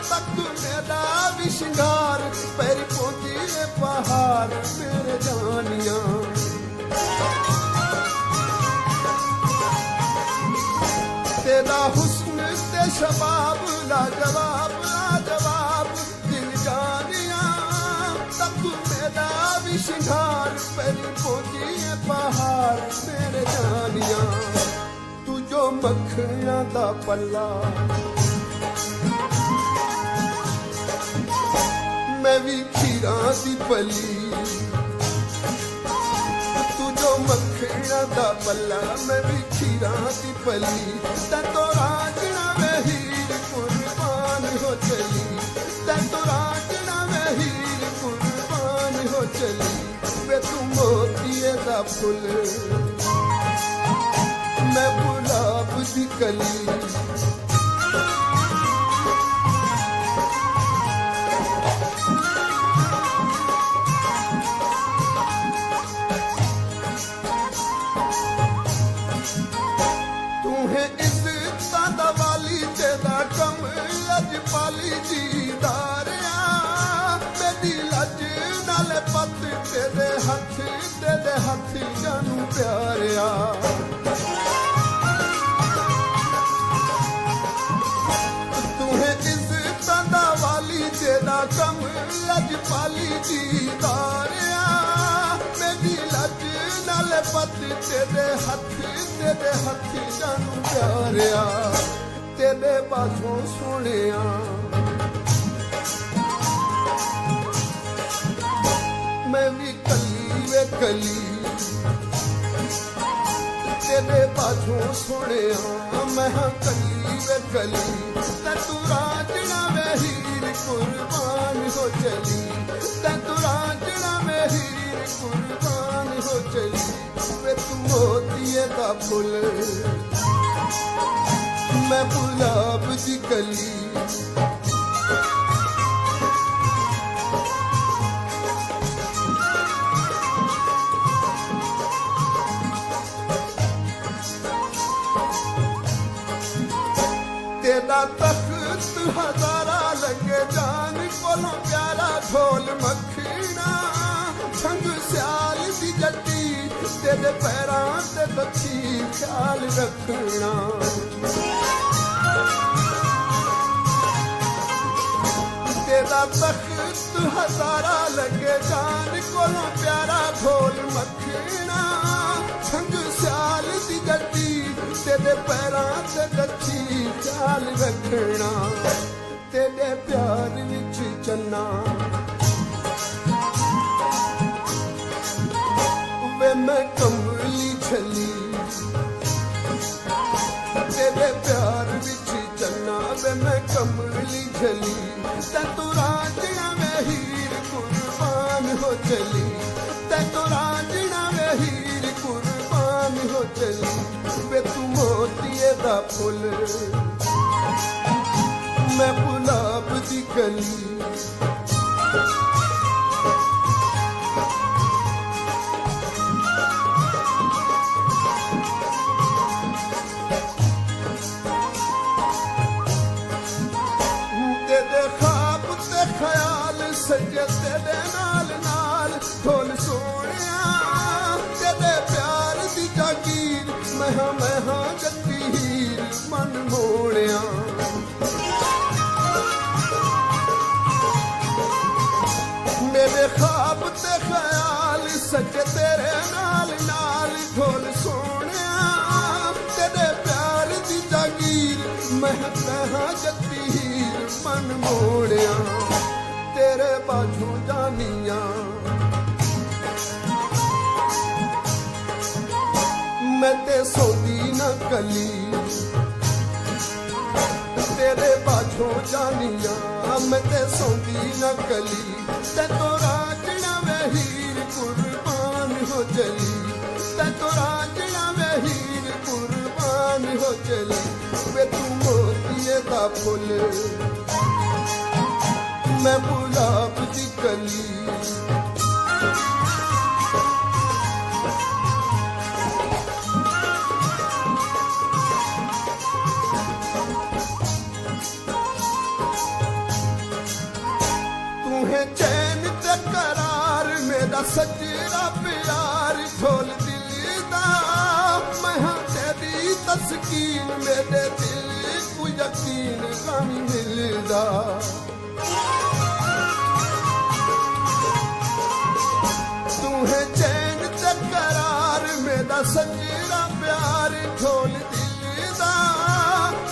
तक मेरा भी श्रृंगार पैर पहुंची पहाड़ मेरे जानिया तेरा हुस्न से शबाब लाजवाब लाजवाब दिल जानिया तक मेरा भी श्रृंगार पैर पहुंची पहाड़ मेरे जानिया तू जो मखिया दा पल्ला मैं भी खीरा दी पली तू जो मखिया दा पल्ला मैं भी खीरा दी पली ते तो राजना में हीर कुर्बान हो चली ते तो राजना में हीर कुर्बान हो चली वे तू मोतिये दा फुल मैं गुलाब दी कली तू है इज्जत दा वाली तेरा कम लज पाली दीदारिया मेरी लज नाल पत तेरे हथ जानू प्यारिया तू है इज्जत दा वाली तेरा कम लज पाली दीदारिया मेरी लज नाल पत तेरे हथ जानू प्यारिया तेरे पासों सुनिया मैं भी कली वे कली तेरे बाजों सुने मैं कली वे कली ते तू राजना में हीर कुर्बान हो चली ते तू राजना में हीर कुर्बान हो चली वे तू मोतिये दा फुल मैं गुलाब दी कली तेरा तख्त हजारा लगे जान कोलों प्यारा ढोल मखीना संग सियाल दी जट्टी तेरे पैरां ते बच्ची ख्याल रखना तेरा तख्त हजारा लगे जान कोलों प्यारा ढोल मखीना संग सियाल दी जट्टी तेरे पैरां ते बच्ची ख्याल रखना तेरे प्यार विच चन्ना वे मैं कमली छली तेरे प्यार विच चन्ना वे मैं कमली छली ते तू राजना में हीर कुर्बान हो चली ते तू राजना में हीर कुर्बान हो चली वे तू मोतिये दा फुल मैं गुलाब दी कली तेरे ख्वाब ते ख्याल सजे तेरे नाल नाल ढोल सोनिया तेरे प्यार दी जागीर मैं जती हीर मन मोड़िया मेरे ख्वाब ते ख्याल सजे तेरे नाल नाल ढोल सोनिया तेरे प्यार दी जागीर मैं जती कुर्बान मोड़िया तेरे बाझों जानिया मैं ते सोदी न कली तेरे बाझों जानिया मैं ते सोदी न कली ते तो राजना वे हीर कुर्बान हो चली ते तो राजना वे हीर कुर्बान हो चली वे तू मोतिये दा फुल मैं गुलाब दी कली चैन ते करार मेरा सजरा प्यार ढोल दिल दा मैं तेरी तस्कीन मेरे दिल को यकीन गम मिलदा तू है चैन ते करार मेरा सजरा प्यार ढोल दिल दा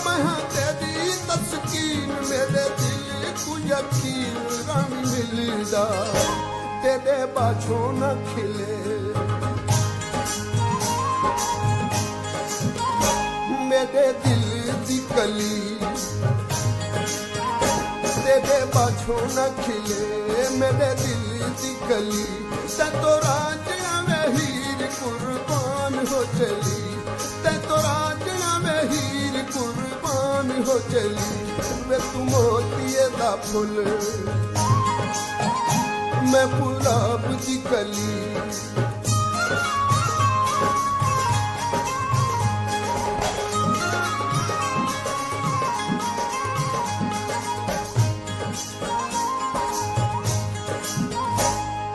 मैं तेरी तस्कीन मेरे दिल को यकीन मिलदा तेरे बाझों न खिले मेरे दिल दी कली तेरे बाझों न खिले मेरे दिल दी कली ते तो राजना में हीर कुर्बान हो चली ते तो राजना में हीर कुर्बान हो चली वे तू मोतिये दा फुल मैं गुलाब दी कली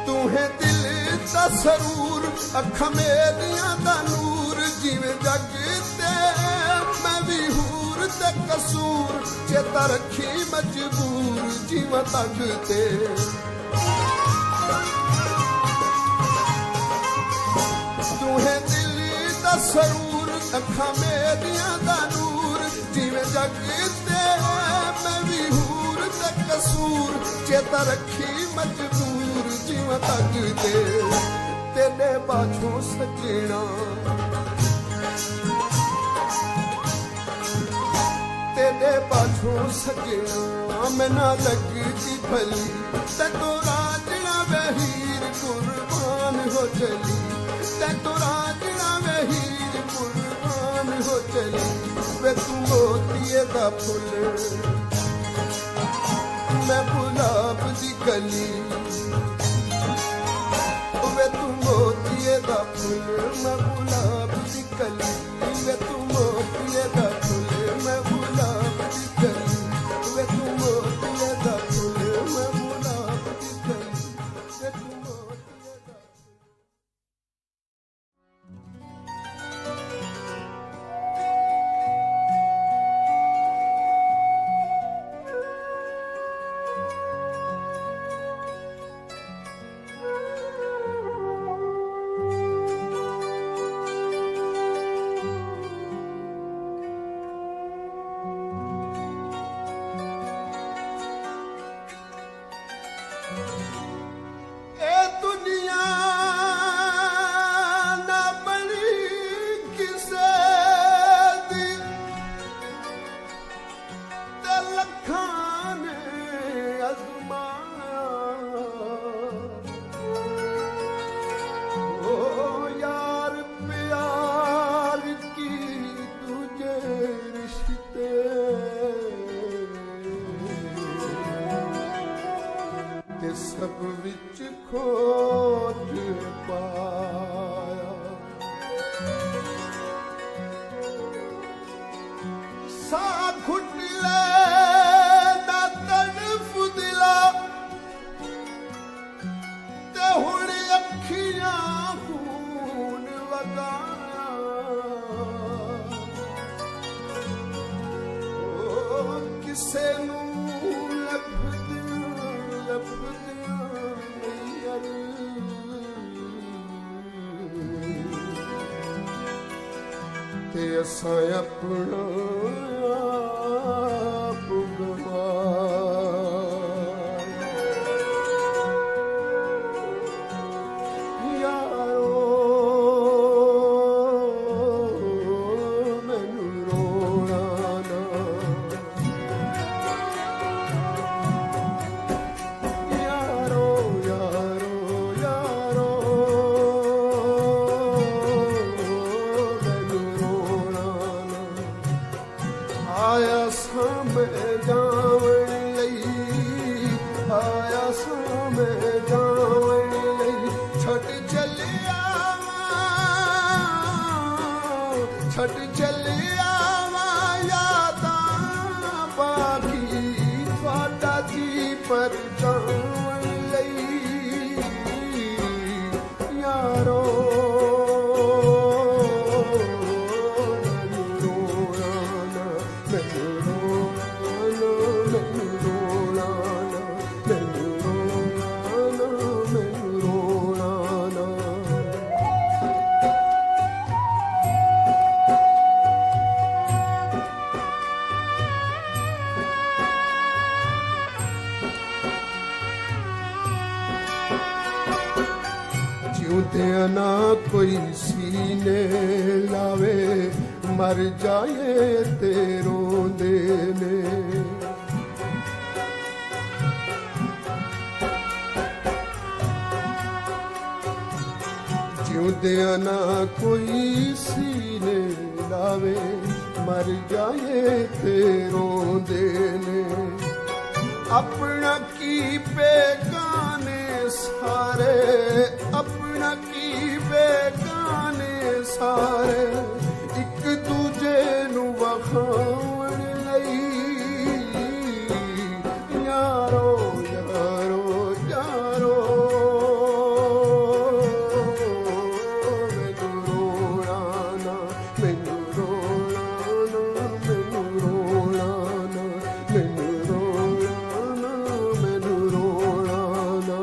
तू है दिल दा सरूर अखां मेरियां दा नूर जिवें जगते मैं भी हूर ते कसूर चेता रखी मजबूर जीवां तगते तू है दिल दा सरूर अखां मेरियां दा नूर जिवें जगते मैं भी हूर ते कसूर चेता रखी मजबूर जीवां तगते तेरे बाझों सजना तेरे बाझों सजना मैं ना लगती भली ते तो राजना वे हीर कुर्बान हो चली ते तो राजना वे हीर कुर्बान हो चली वे तू मोतिये दा फुल मैं गुलाब दी कली वे तू मोतिये दा फुल मैं गुलाब दी कली वे तू मोतिये दा फुल मैं गुलाब दी कली वे तू मोतिये दा फुल मैं गुलाब दी कली वे तू मोतिये दा सब विच खोज पाया सा घुटले दा तड़फ दिला ते हुण अखियां खून वगाया ओ किसे नू ते असां अपना आप गवाया ਆਇਆ ਸਾਂ ਮੈਂ ਜਾਵਣ ਲਈ, ਆਇਆ ਸਾਂ ਮੈਂ ਜਾਵਣ ਲਈ, ਛੱਡ ਚੱਲਿਆ ਛੱਡ ਚੱਲਿਆ ਵਾ ਯਾਦਾਂ ਬਾਕੀ ਤੁਹਾਡਾ ਜੀ ਪਰ ਜਾਵਣ ਲਈ ਯਾਰੋ। ਜਿਉਂਦਿਆਂ ਨਾ ਕੋਈ ਸੀਨੇ ਲਾਵੇ, ਮਰ ਜਾਏ ਤੇ ਰੋਂਦੇ ਨੇ। ਜਿਉਂਦਿਆਂ ਨਾ ਕੋਈ ਸੀਨੇ ਲਾਵੇ, ਮਰ ਜਾਏ ਤੇ ਰੋਂਦੇ ਨੇ। ਆਪਣਾ ਕੀ ਬੇਗਾਨੇ ਸਾਰੇ, ਆਪਣਾ ਕੀ ਬੇਗਾਨੇ ਸਾਰੇ, ਇੱਕ ਦੂਜੇ ਨੂੰ ਵਖਾਉਣ ਲਈ ਯਾਰੋ ਯਾਰੋ ਯਾਰੋ। ਮੈਨੂੰ ਰੋਣਾ ਨਾ, ਮੈਨੂੰ ਰੋਣਾ ਨਾ, ਮੈਨੂੰ ਰੋਣਾ ਨਾ, ਮੈਨੂੰ ਰੋਣਾ ਨਾ, ਮੈਨੂੰ ਰੋਣਾ ਨਾ।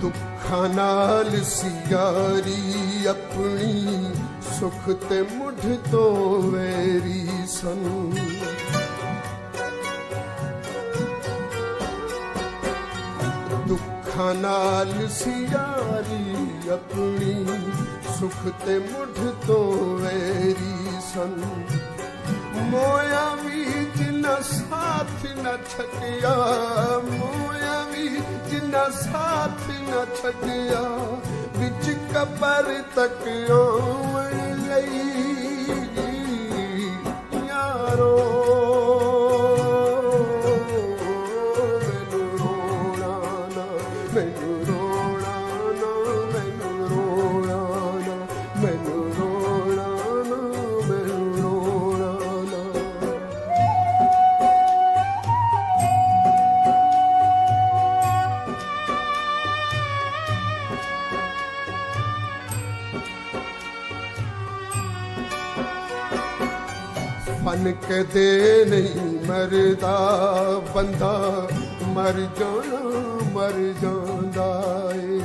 ਦੁੱਖਾਂ ਨਾਲ ਸਿਆਰੀ ਆਪਣੀ, ਸੁਖ ਤੇ ਮੁੱਢ ਤੋਂ ਵੈਰੀ ਸਨ। ਦੁੱਖਾਂ ਨਾਲ ਸਿਆਰੀ ਆਪਣੀ, ਸੁਖ ਤੇ ਮੁੱਢ ਤੋਂ ਵੈਰੀ ਸਨ। ਮੋਇਆ ਵੀ ਜਿੰਨਾ ਸਾਥ ਨਾ ਛੱਡਿਆ, ਮੋਇਆ ਵੀ ਜਿੰਨਾ ਸਾਥ ਨਾ ਛੱਡਿਆ, ਵਿੱਚ ਕਬਰ ਤੱਕ ਆਉਣ ਲਈ ਯਾਰੋ। ਮੈਨੂੰ ਰੋਣਾ ਨਾ, ਮੈਨੂੰ ਰੋਣਾ ਨਾ, ਮੈਨੂੰ ਰੋਣਾ ਨਾ, ਮੈਨੂੰ ਰੋਣਾ ਨਾ, ਮੈਨੂੰ ਰੋਣਾ ਨਾ। ਫਨ ਕਦੇ ਨਹੀਂ ਮਰਦਾ ਬੰਦਾ, ਮਰ ਜਾਣਾ ਮਰ ਜਾਂਦਾ ਏ।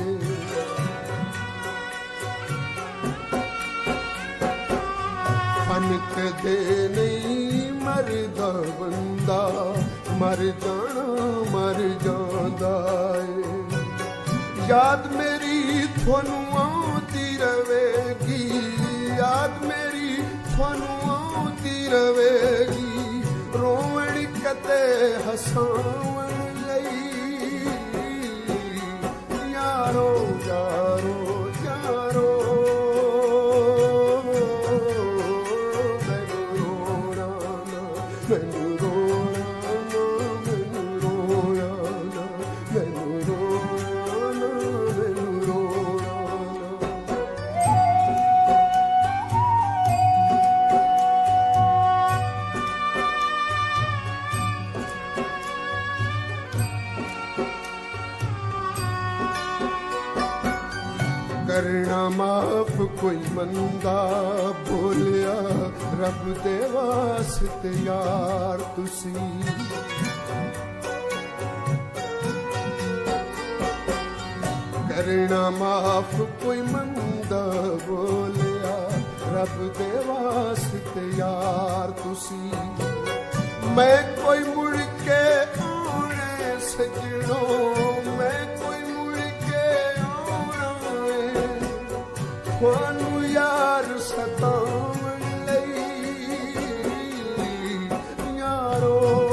ਫਨ ਕਦੇ ਨਹੀਂ ਮਰਦਾ ਬੰਦਾ, ਮਰ ਜਾਣਾ ਮਰ ਜਾਂਦਾ ਏ। ਯਾਦ ਮੇਰੀ ਤੁਹਾਨੂੰ ਆਉਂਦੀ ਰਵੇਗੀ, ਯਾਦ ਮੇਰੀ ਤੁਹਾਨੂੰ ਆਉਂਦੀ ਰਵੇਗੀ, ਰੋਵਣ ਕਦੇ ਹਸਾਉਣ ਲਈ ਯਾਰੋ ਯਾਰੋ ਯਾਰੋ। ਮੈਨੂੰ ਰੋਣਾ ਨਾ, ਮੈਨੂੰ ਰੋਣਾ ਨਾ, ਮੈਨੂੰ ਰੋਣਾ ਨਾ, ਮੈਨੂੰ ਰੋਣਾ ਨਾ, ਮੈਨੂੰ ਰੋਣਾ ਨਾ। ਕਰਨਾ ਮਾਫ ਕੋਈ ਮੰਦਾ ਬੋਲਿਆ, ਰੱਬ ਦੇ ਵਾਸਤੇ ਯਾਰ ਤੁਸੀਂ। ਕਰਨਾ ਮਾਫ ਕੋਈ ਮੰਦਾ ਬੋਲਿਆ, ਰੱਬ ਦੇ ਵਾਸਤੇ ਯਾਰ ਤੁਸੀਂ। ਮੈਂ ਕੋਈ ਮੁੜ ਕੇ ਆਉਣੇ ਸਜਣੋ, ਮੈਂ ਕੋਈ ਮੁੜ ਕੇ ਆਉਣਾ ਏ, ਤੁਹਾਨੂੰ ਯਾਰ ਸਤਾਉਣ ਲਈ ਯਾਰੋ।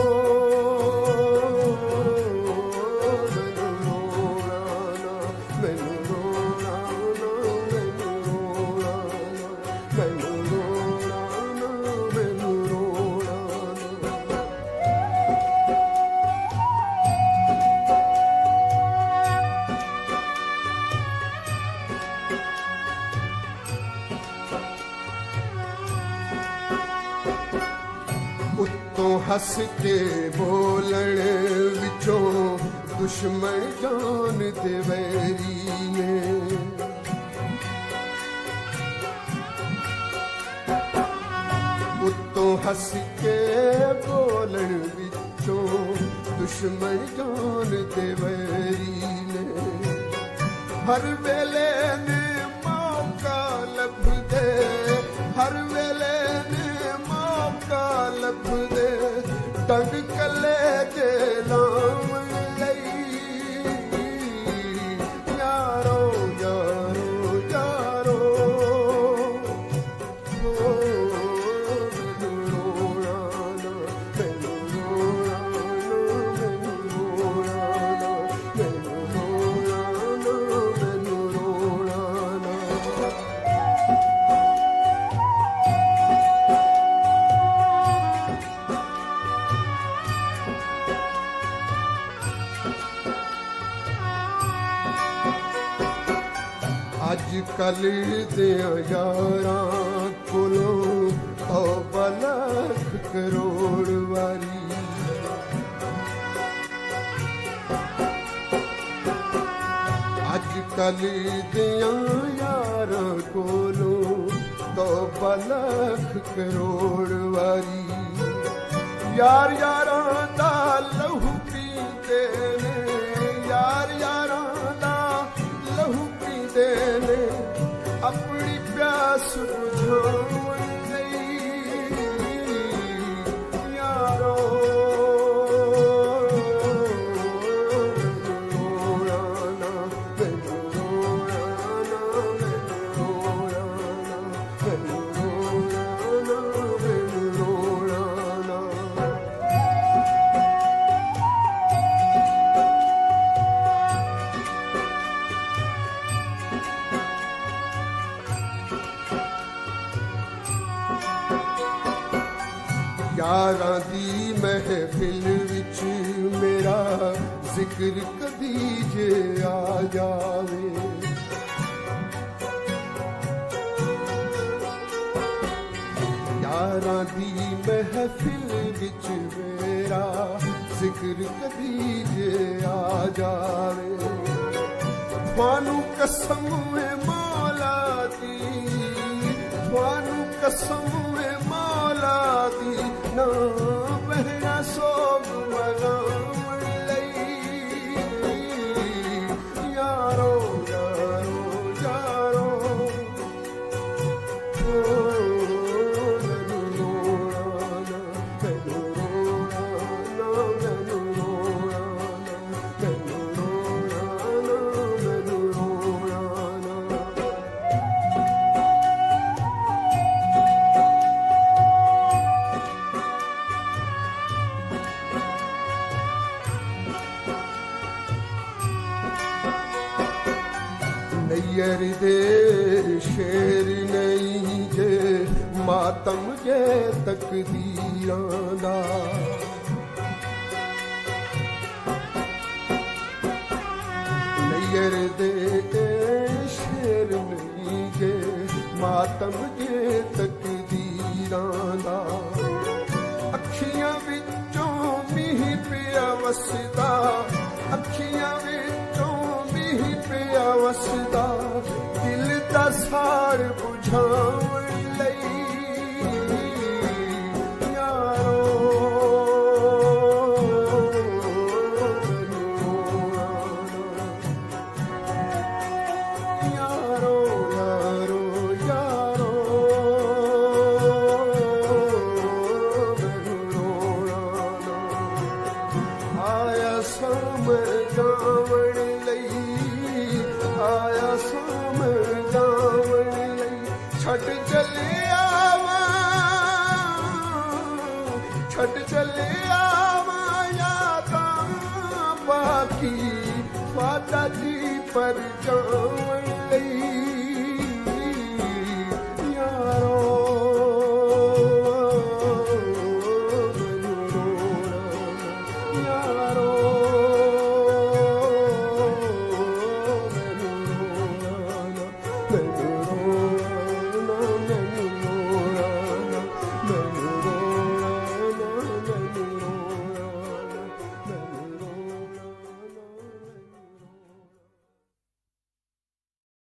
हस के बोलण विचों दुश्मन जान दे वैरी ने उत्तों हस के बोलण विचों दुश्मन जान दे वैरी ने हर वेले ने मौका लभ दे हर वेले ने मौका लभ दे डंग कले जे लावण लई यारो यारो यारो कल दिया यारां कोलों तौबा लख करोड़ वारी अज कल दिया यारां कोलों तौबा लख करोड़ वारी यार यारां दा लहू पींदे ने यार यारां दा लहू पींदे ने अपनी प्यास बुझाउण लई यारो यारां दी महफिल विच मेरा जिक्र कदी जे आ जावे यारां दी महफिल विच मेरा जिक्र कदी जे आ जावे थानू कसम है मौला दी थानू कसम है मौला दी ना बहना सोग मनाउण लई यारो यारो यारो मैनू रोना मैनू रोना मैनू रोना मैनू रोना मैनू रोना नैयर दे शेर नहीं जे मातम जे तकदीरां दा नैयर दे शेर नहीं जे मातम जे तकदीरां दा अखियां विचों मीह पिया वसदा अखियां विचों मीह पिया वसदा दिल दा साड़ बुझाउण लई यारो यारो यारो यारो मैनू रोना आया समझावण लई आया समझावण लई छट चले आवां यादां बाकी वादा जी पर जावण